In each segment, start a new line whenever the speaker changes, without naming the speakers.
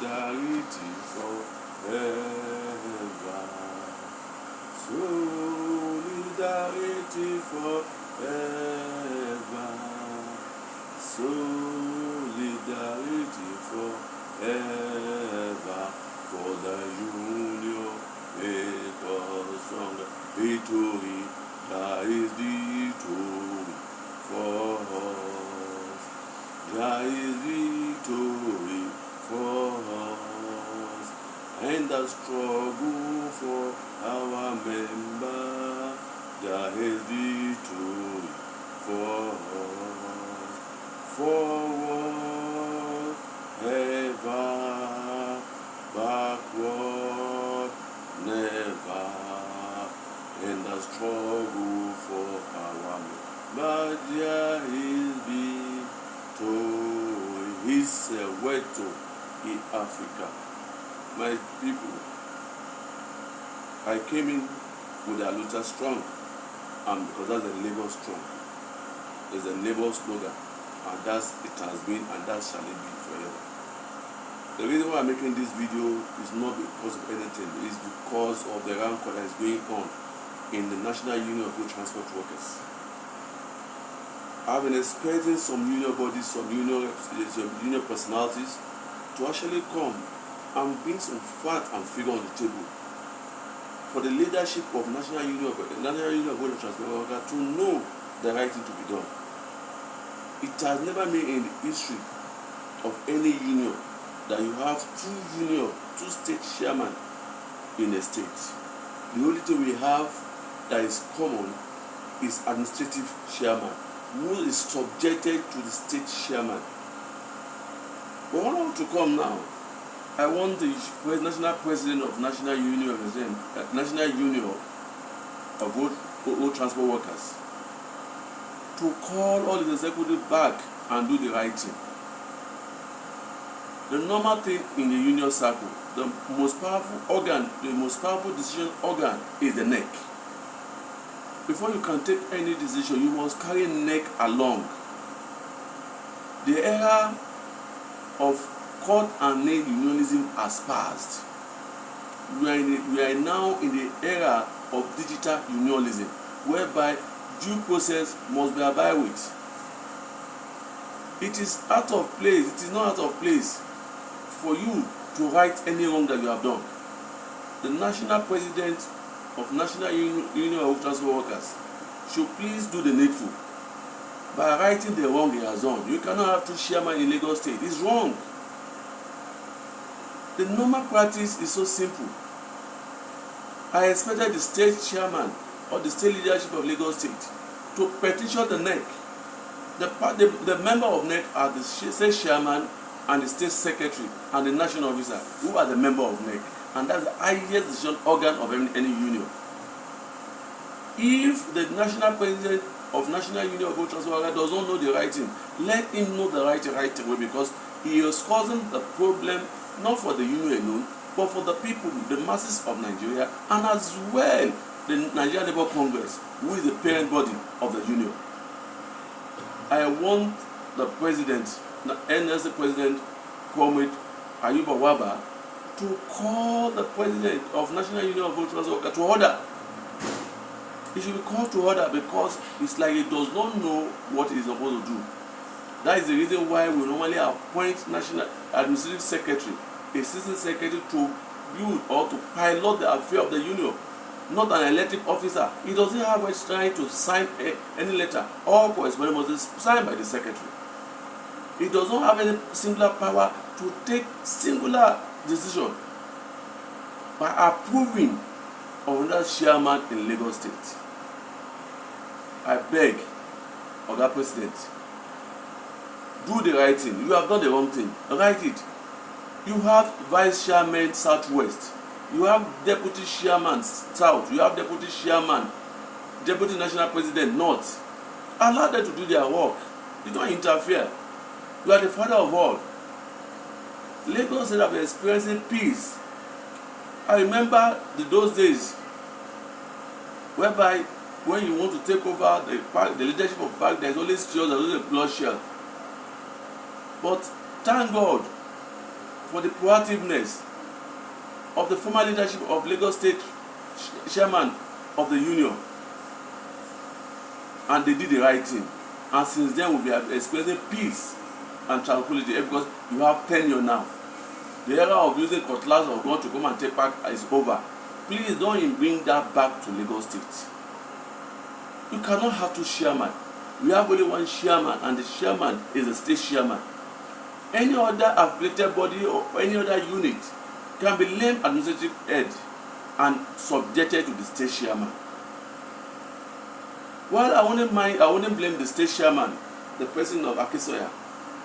solidarity forever. Solidarity forever. Solidarity forever. For the union make us stronger. Victory, there is victory for us. There is victory for us. And the struggle for our member, there is victory for us. Forward, ever, backward, never. In the struggle for our member, there is victory. He's a weto in Africa. My people, I came in with a Luther strong, and because that's a labor strong. It's a labor slogan, and that's it has been, and that shall it be forever. The reason why I'm making this video is not because of anything, it's because of the rancor that is going on in the National Union of Road Transport Workers. I've been expecting some union bodies, some union personalities to actually come and bring some fact and figure on the table for the leadership of National Union of Road Transport Workers to know the right thing to be done. It has never been in the history of any union that you have two state chairmen in a state. The only thing we have that is common is administrative chairman, who is subjected to the state chairman. But what I want to come now, I want the national president of National Union of Road Transport Workers to call all the executives back and do the right thing. The normal thing in the union circle, the most powerful organ, the most powerful decision organ is the neck. Before you can take any decision, you must carry neck along. The era of court and nail unionism has passed. We are now in the era of digital unionism, whereby due process must be abided with. It is out of place, it is not out of place for you to right any wrong that you have done. The national president of National Union of Transport Workers should please do the needful by righting the wrong he has done. You cannot have two chairmen in Lagos State. It's wrong. The normal practice is so simple. I expected the state chairman or the state leadership of Lagos State to petition the NEC. The member of NEC are the state chairman and the state secretary and the national officer, who are the member of NEC, and that's the highest decision organ of any union. If the national president of National Union of Road Transport Workers does not know the right thing, let him know the right way, because he is causing the problem not for the union alone, but for the people, the masses of Nigeria, and as well the Nigerian Labour Congress, who is the parent body of the union. I want the president, the NLC president, Comrade Baruwa, to call the president of National Union of Road Transport Workers to order. He should be called to order, because it's like he does not know what he is supposed to do. That is the reason why we normally appoint National Administrative Secretary, Assistant Secretary, to build or to pilot the affair of the union, not an elected officer. He doesn't have much time to sign any letter. All correspondence must be signed by the secretary. He does not have any singular power to take singular decision by approving of another chairman in Lagos State. I beg, Oga President, do the right thing. You have done the wrong thing. Write it. You have vice chairman Southwest. You have deputy chairman South. You have deputy chairman, deputy national president North. Allow them to do their work. You don't interfere. You are the father of all. Lagos State have been experiencing peace. I remember those days whereby when you want to take over the leadership of park, there is always chaos, there is always bloodshed. But thank God for the proactiveness of the former leadership of Lagos State chairman of the union, and they did the right thing. And since then, we have experiencing peace and tranquility because you have tenure now. The era of using cutlass or gun to come and take back is over. Please don't bring that back to Lagos State. You cannot have two chairmen. We have only one chairman, and the chairman is the state chairman. Any other affiliated body or any other unit can be named administrative head and subjected to the state chairman. Well, I wouldn't blame the state chairman, the president of Akisoya,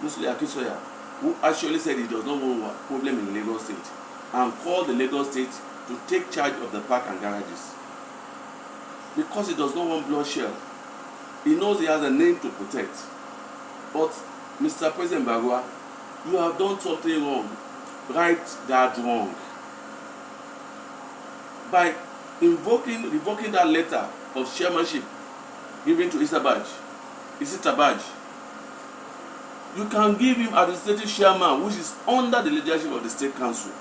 mostly Akisoya, who actually said he does not want a problem in Lagos State and called the Lagos State to take charge of the park and garages. Because he does not want bloodshed. He knows he has a name to protect. But Mr. President Baruwa, you have done something wrong. Right that wrong. By revoking that letter of chairmanship given to Isitabaj, you can give him administrative chairman, which is under the leadership of the state council.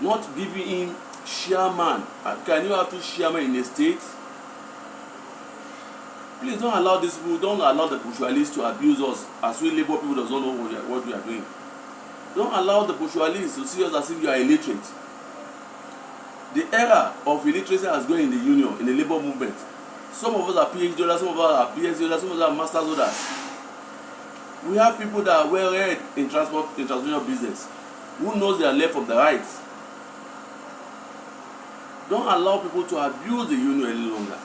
Not giving him chairman. Can you have two chairmen in a state? Please don't allow these people, don't allow the bourgeoisists to abuse us as we labor people does not know what we are doing. Don't allow the bourgeoisists to see us as if you are illiterate. The era of illiteracy has gone in the union, in the labor movement. Some of us are PhD holders, some of us are PhD holders, some of us are master's holders. We have people that are well read in transportation business, who knows their left from the right. Don't allow people to abuse the union any longer.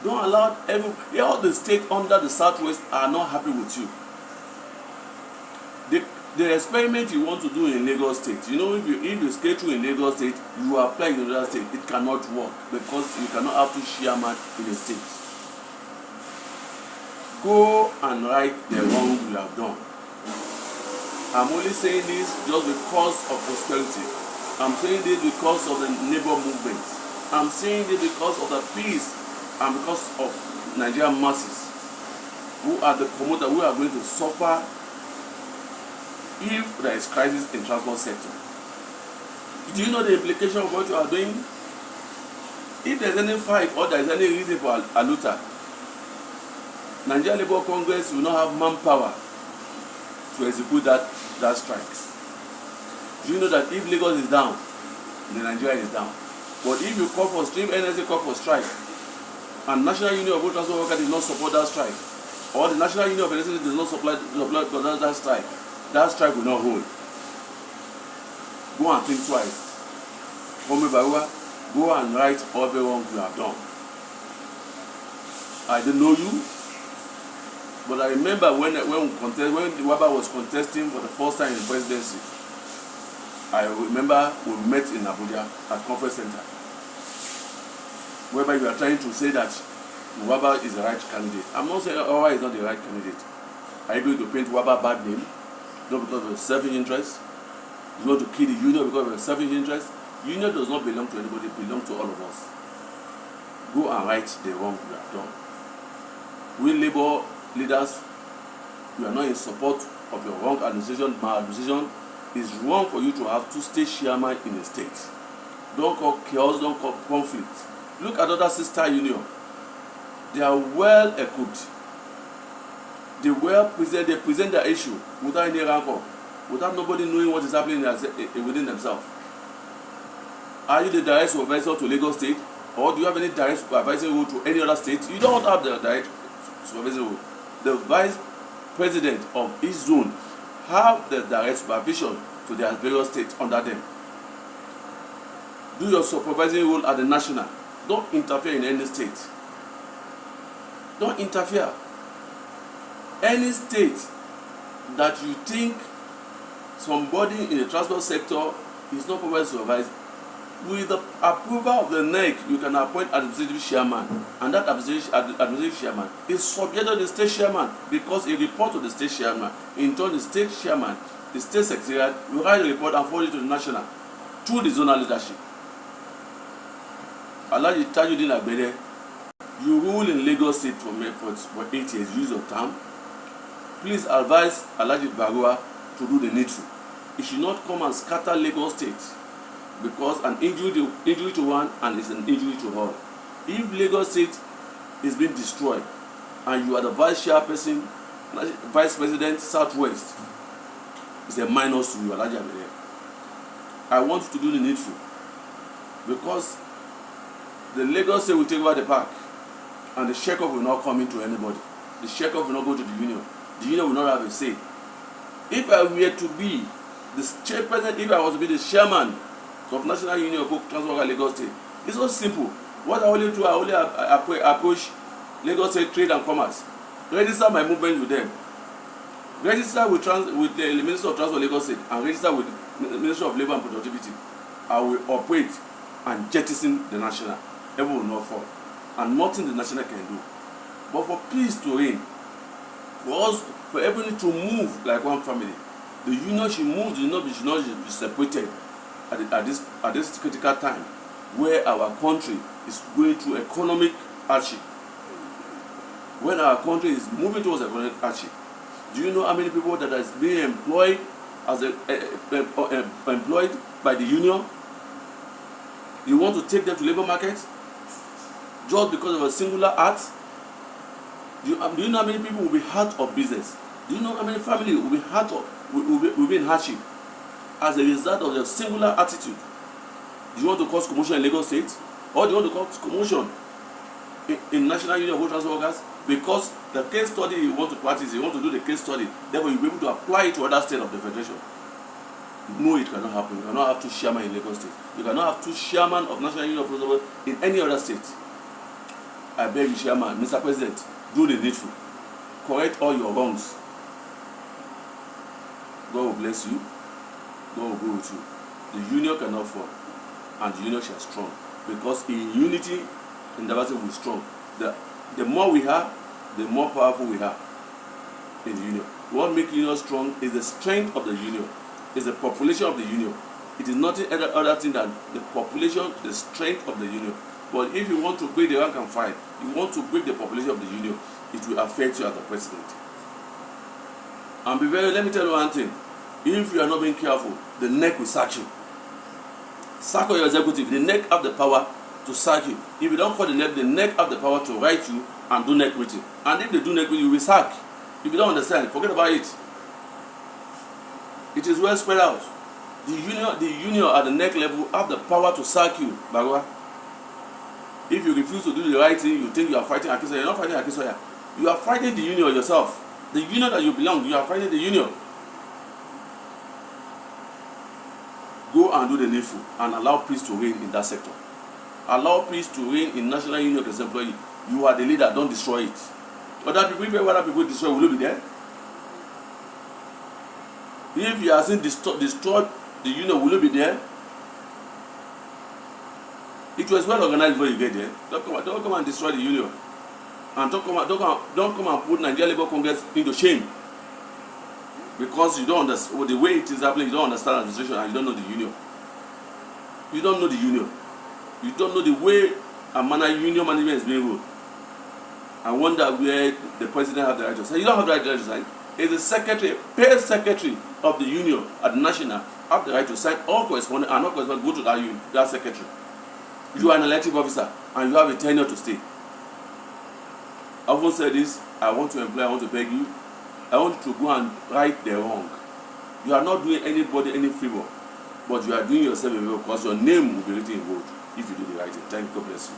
Don't allow all the states under the Southwest are not happy with you. The experiment you want to do in Lagos State, you know, if you scale through in Lagos State, you apply in another state, it cannot work because you cannot have two chairmen in a state. Go and right the wrong you have done. I'm only saying this just because of prosperity. I'm saying this because of the neighbor movement. I'm saying this because of the peace and because of Nigerian masses who are the promoters who are going to suffer if there is crisis in transport sector. Do you know the implication of what you are doing? If there is any fight or there is any reason for aluta, Nigeria Labour Congress will not have manpower to execute that strike. Do you know that if Lagos is down, then Nigeria is down? But if you call for strike, NSA call for strike, and National Union of Road Transport Workers did not support that strike, or the National Union of Electricity does not supply that strike will not hold. Go and think twice. Comrade Baruwa, go and right all the wrong you have done. I don't know you, but I remember when Waba was contesting for the first time in presidency. I remember we met in Abuja at Conference Center, whereby you are trying to say that Waba is the right candidate. I'm not saying Waba is not the right candidate. Are you going to paint Waba bad name? Not because of selfish interest. You want to kill the union because of selfish interest. Union does not belong to anybody, it belongs to all of us. Go and right the wrong you have done. We labor leaders, we are not in support of your wrong administration, maladministration. It's wrong for you to have two state chairmen in a state. Don't call chaos, don't call conflict. Look at other sister union. They are well equipped. They present their issue without any rancor, without nobody knowing what is happening within themselves. Are you the direct supervisor to Lagos State, or do you have any direct supervisory role to any other state? You don't have the direct supervisory role. The vice president of each zone have the direct supervision to their various states under them. Do your supervisory role at the national. Don't interfere in any state. Don't interfere. Any state that you think somebody in the transport sector is not properly supervised, with the approval of the NEC, you can appoint administrative chairman, and that administrative chairman is subject to the state chairman because he reports to the state chairman. In turn, the state chairman, the state secretariat, will write a report and forward it to the national through the zonal leadership. Alhaji Tajudeen Agbede, you rule in Lagos State for 8 years, use your term. Please advise Alhaji Baruwa to do the needful. it should not come and scatter Lagos State, because an injury to one and is an injury to all. If Lagos State is being destroyed and you are the vice chairperson, vice president Southwest, it's a minus to you, Alhaji Abere. I want you to do the needful, because the Lagos State will take over the park and the shake-off will not come into anybody. The shake-off will not go to the union. The union will not have a say. If I were to be the chairperson, if I was to be the chairman of National Union of Transport Workers Lagos State, it's so simple. What I only do, I only approach Lagos State Trade and Commerce, register my movement with them, register with the Minister of Transport Lagos State, and register with the Minister of Labour and Productivity. I will operate and jettison the national. Everyone will not fall, and nothing the national can do. But for peace to reign, for us, for everybody to move like one family, the union should move. The union should not be separated at this critical time where our country is going through economic hardship. When our country is moving towards economic hardship, do you know how many people that is being employed as employed by the union? You want to take them to labor market just because of a singular act? Do you know how many people will be out of business? Do you know how many families will be will be in hardship as a result of their singular attitude? Do you want to cause commotion in Lagos State, or do you want to cause commotion in National Union of Transport Workers? Because the case study you want to practice, you want to do the case study, therefore you'll be able to apply it to other states of the federation. No, it cannot happen. You cannot have two chairmen in Lagos State. You cannot have two chairmen of National Union of Transport Workers in any other state. I beg you, Chairman, Mr. President, do the needful. Correct all your wrongs. God will bless you. God will go with you. The union cannot fall, and the union shall strong. Because in unity, in diversity, we are strong. The more we have, the more powerful we are in the union. What makes union strong is the strength of the union. It's the population of the union. It is nothing other thing than the population, the strength of the union. But if you want to break the rank and file, you want to break the population of the union, it will affect you as the president. And let me tell you one thing. If you are not being careful, the neck will sack you. Sack your executive. The neck have the power to sack you. If you don't call the neck have the power to write you and do neck meeting. And if they do neck meeting, you will sack. If you don't understand, forget about it. It is well spread out. The union at the neck level have the power to sack you, Baruwa. If you refuse to do the right thing, you think you are fighting Akisoya. You're not fighting Akisoya. You are fighting the union yourself. The union that you belong, you are fighting the union. Go and do the needful and allow peace to reign in that sector. Allow peace to reign in National Union of Employees. You are the leader, don't destroy it. Other people destroy, will you be there? If you are saying destroy the union, will you be there? It was well organized before you get there. Don't come and destroy the union. And don't come and put Nigeria Labour Congress into shame. Because you don't understand the way it is happening, you don't understand administration and you don't know the union. You don't know the union. You don't know the way a union management is being ruled. I wonder where the president has the right to sign. You don't have the right to sign. It's the secretary, paid secretary of the union at the national, have the right to sign all correspondence and not correspondence go to that secretary. You are an elected officer and you have a tenure to stay. I often say this, I want to beg you, I want you to go and right the wrong. You are not doing anybody any favor, but you are doing yourself a favor because your name will be written in gold if you do the right thing. Thank you, God bless you.